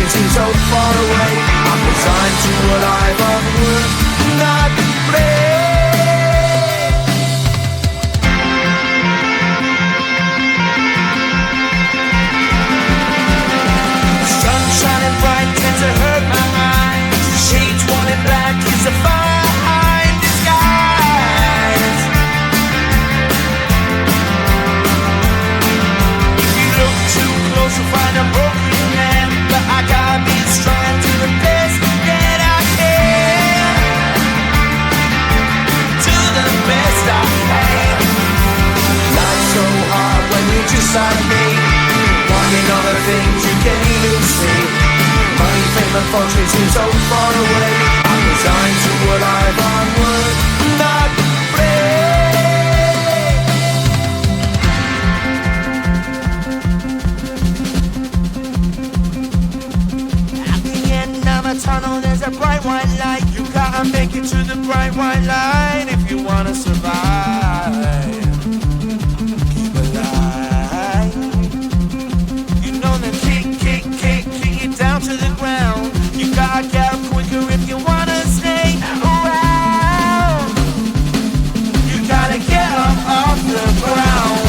unfortunately seems so far away. I'm resigned to what I've unlearned, not brave. The sun shining bright tends to hurt my mind. Shades worn in black is a fine disguise. If you look too close you'll find a broken man, but I gotta be strong to the best that I can. To the best I can. Life's so hard when you're just like me, wanting all the things you can't even see. Money, fame and fortune seem so far away. I'm resigned to what I've unlearned, not brave. At the end of a tunnel there's a bright white light. You gotta make it to the bright white light if you wanna survive. Keep alive. You know the kick it down to the ground. You gotta get up quicker if you wanna stay around. You gotta get up off the ground.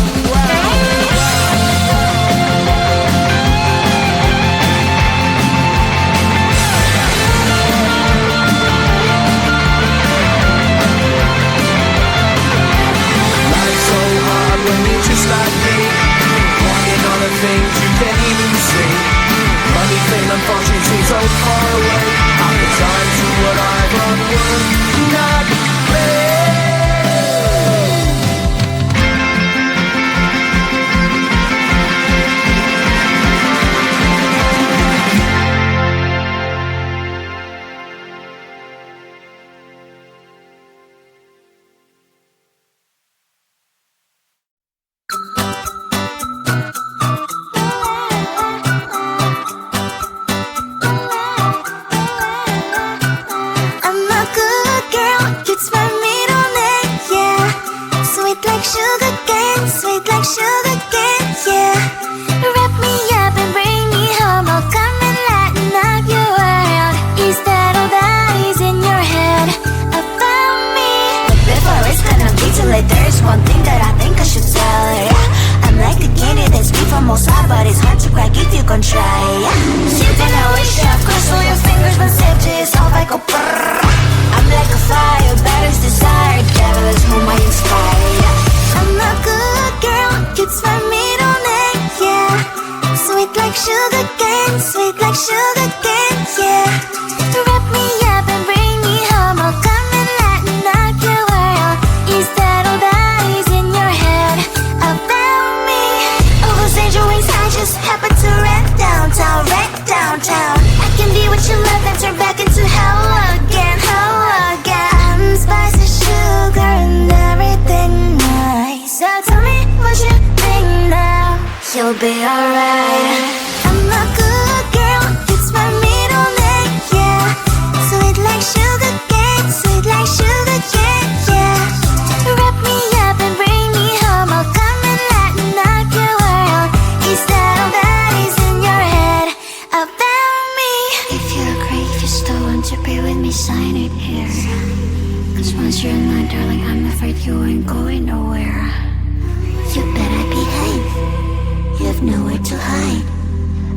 Life's so hard when you're just like me, wanting all the things you can't even see. Money, fame and fortune seem so far away. I'm resigned to what I've unlearned, not brave. I'm a good girl, it's my middle name, yeah. Sweet like sugar cane, yeah. Wrap me up and bring me home, I'll come and lighten up your world. Is that all that is in your head about me? But before it's gonna be too late, there's one thing that I think I should tell her, yeah. I'm like the candy that's sweet from Mozart, but it's hard to crack if you can try, yeah. Sitting I wish I've crossed all your fingers, but safety is off, I go brrrr. I'm like a fire, batter's desire, devil is whom I inspire, yeah. I'm a good girl, it's my middle name, yeah. Sweet like sugar cane, yeah. Wrap me up and bring me home, I'll come and lighten up your world. Is that all that is in your head about me? Over angel wings, I just happen to wreck downtown. I can be what you love and turn back into hell again. Spice and sugar and everything nice. So tell me what you think now, you'll be alright. I'm a good girl, it's my middle name, yeah. Sweet like sugar cane, yeah. Wrap me up and bring me home, I'll come and lighten up your world. Is that all that is in your head about me? If you agree, if you still want to be with me, sign it here. Cause once you're in line, darling, I'm afraid you ain't going nowhere. You better behave, you have nowhere to hide.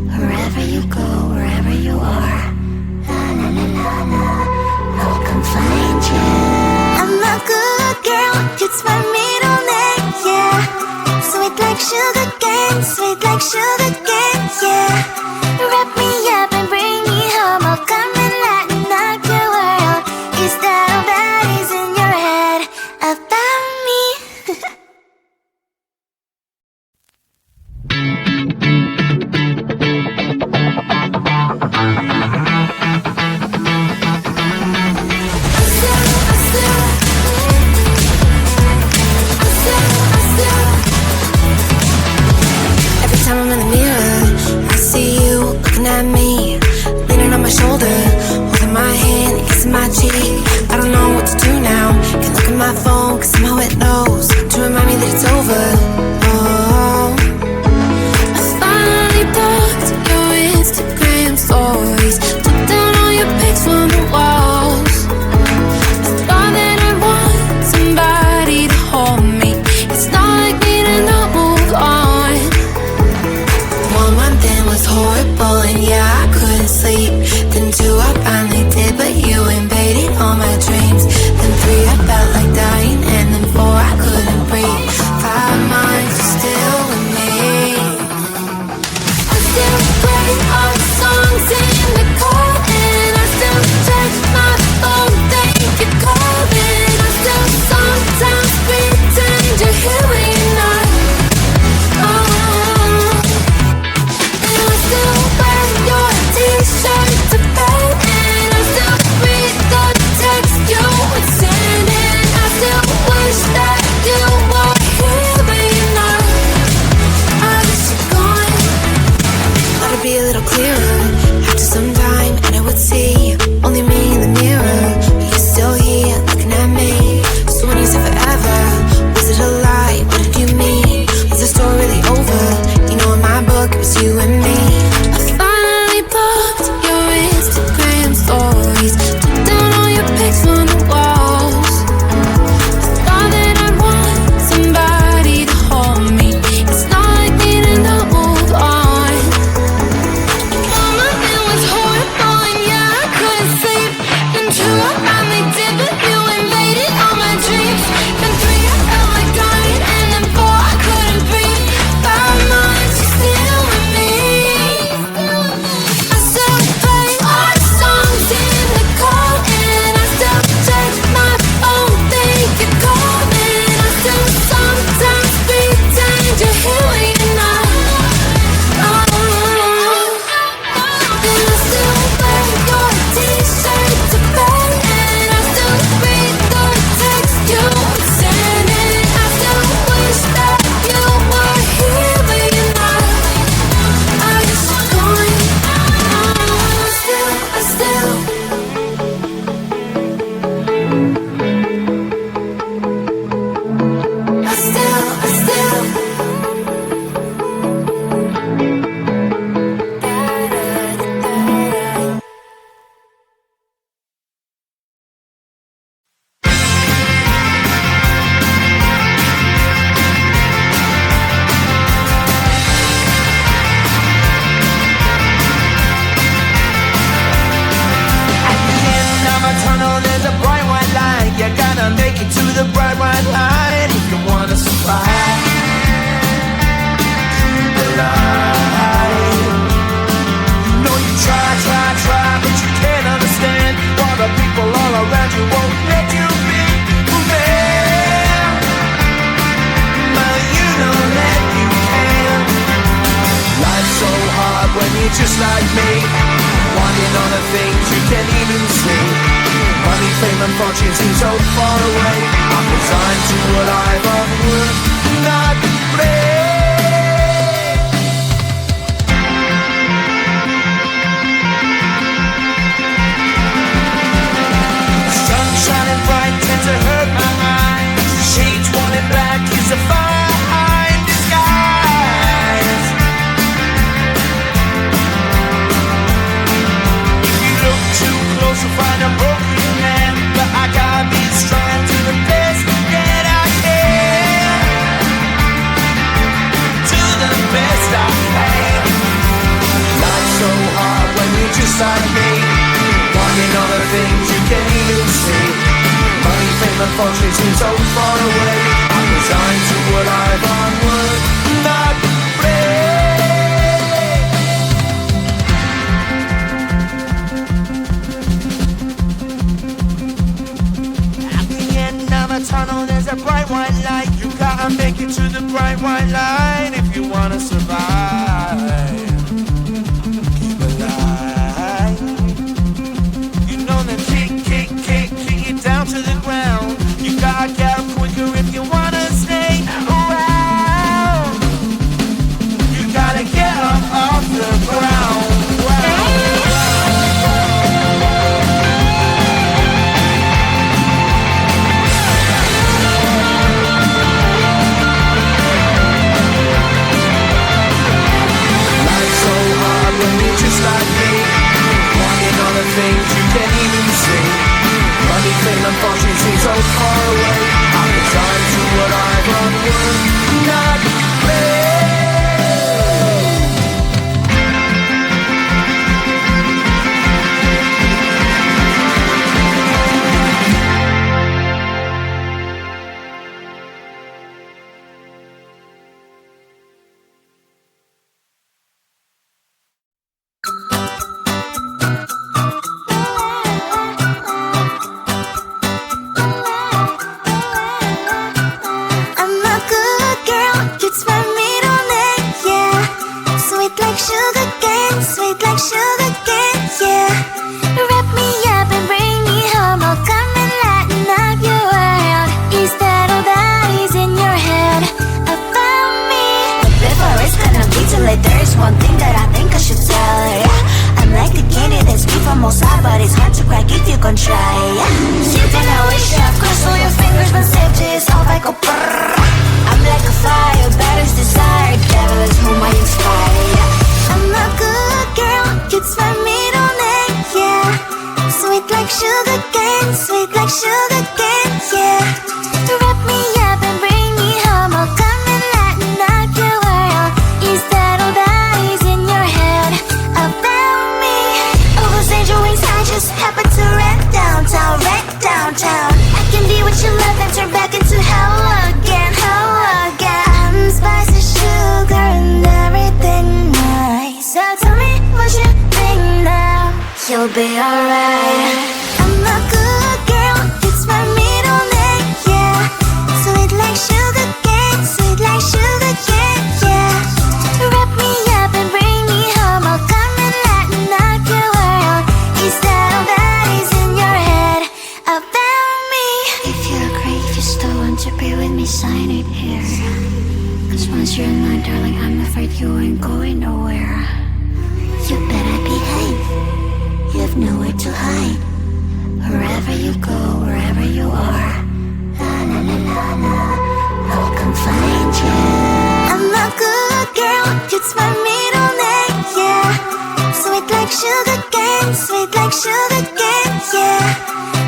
Wherever you go, wherever you are, la la la la la, I'll come find you. I'm a good girl, it's my middle name, yeah. Sweet like sugar cane, yeah. Wrap me up and bring me home, I'll come and lighten up your world. Is that all that is in your head about me? Every time I'm in the mirror, I see you looking at me, leaning on my shoulder, holding my hand, kissing my cheek. I don't know what to do now. Can't look at my phone, cause somehow it knows to remind me that it's over. Oh, I finally blocked your Instagram story. fortune seems so far away. I'm resigned to a life of work, not play. Sun shining bright tends to hurt my eyes. Shades worn and black is a fine disguise. If you look too close you'll find a broken man, but I gotta be strong to the best that I can. To the best I can. Life's so hard when you're just like me, wanting all the things you can't even see. Money, fame and fortune seem so far away. I'm resigned to a life on work, not play. At the end of a tunnel there's a bright white light. You gotta make it to the bright white light if you wanna survive. Keep alive. You know that kick it down to the ground. You gotta get up quicker if you wanna stay around. You gotta get up off the ground. Life's so hard when you're just like me, wanting all the things you can't even see. Money, fame and fortune seem so far away. I'm resigned to a life on work, not play. I'm a good girl, it's my middle name, yeah. Sweet like sugar cane, yeah. Wrap me up and bring me home, I'll come and lighten up your world. Is that all that is in your head about me? But before it's gonna be too late, there is one thing that I think I should tell her, yeah. I'm like the candy that's sweet from outside, but it's hard to crack if you can try, yeah. You think I wish I've crossed all your fingers, but safety is off, I go brrrr. I'm like a fire, batter's desire, devil is whom I inspire, yeah. I'm a good girl, it's my middle name, yeah. Sweet like sugar cane, yeah. Wrap me up and bring me home, I'll come and lighten up your world. Is that all that is in your head about me? All those angel wings I just happen to wreck downtown. I can be what you love and turn back into hell again. I'm spicy sugar and everything nice. So tell me what you think now, you'll be alright. I'm a good girl, it's my middle name, yeah. Sweet like sugar cane, yeah. Wrap me up and bring me home, I'll come and lighten up your world. Is that all that is in your head about me? If you agree, if you still want to be with me, sign it here. Cause once you're mine, darling, I'm afraid you ain't going nowhere. You better behave, you have nowhere to hide. Wherever you go, wherever you are, la la la la la, I'll come find you. I'm a good girl, it's my middle name, yeah. Sweet like sugar cane, yeah.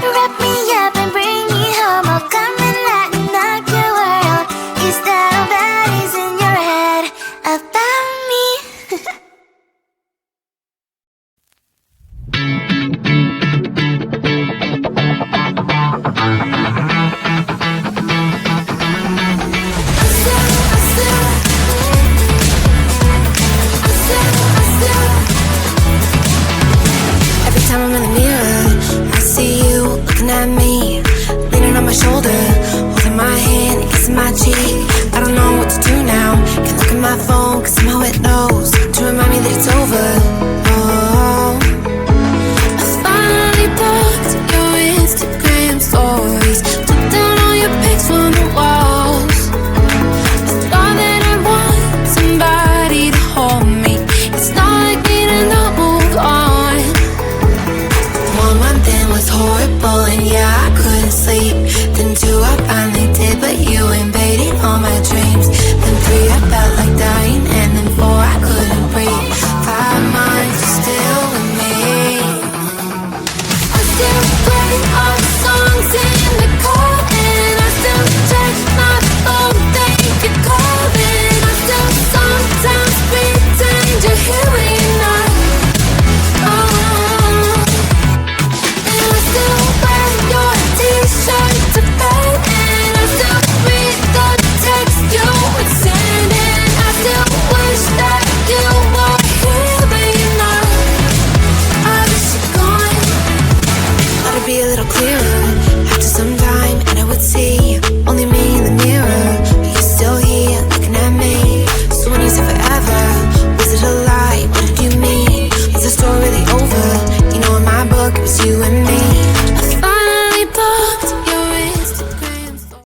Wrap me up and bring me home, I'll come and lighten up your world. Is that all that is in your head about me? Every time I'm in the mirror, I see you looking at me, leaning on my shoulder, holding my hand, kissing my cheek. I don't know what to do now. Can't look at my phone, cause somehow it knows to remind me that it's over.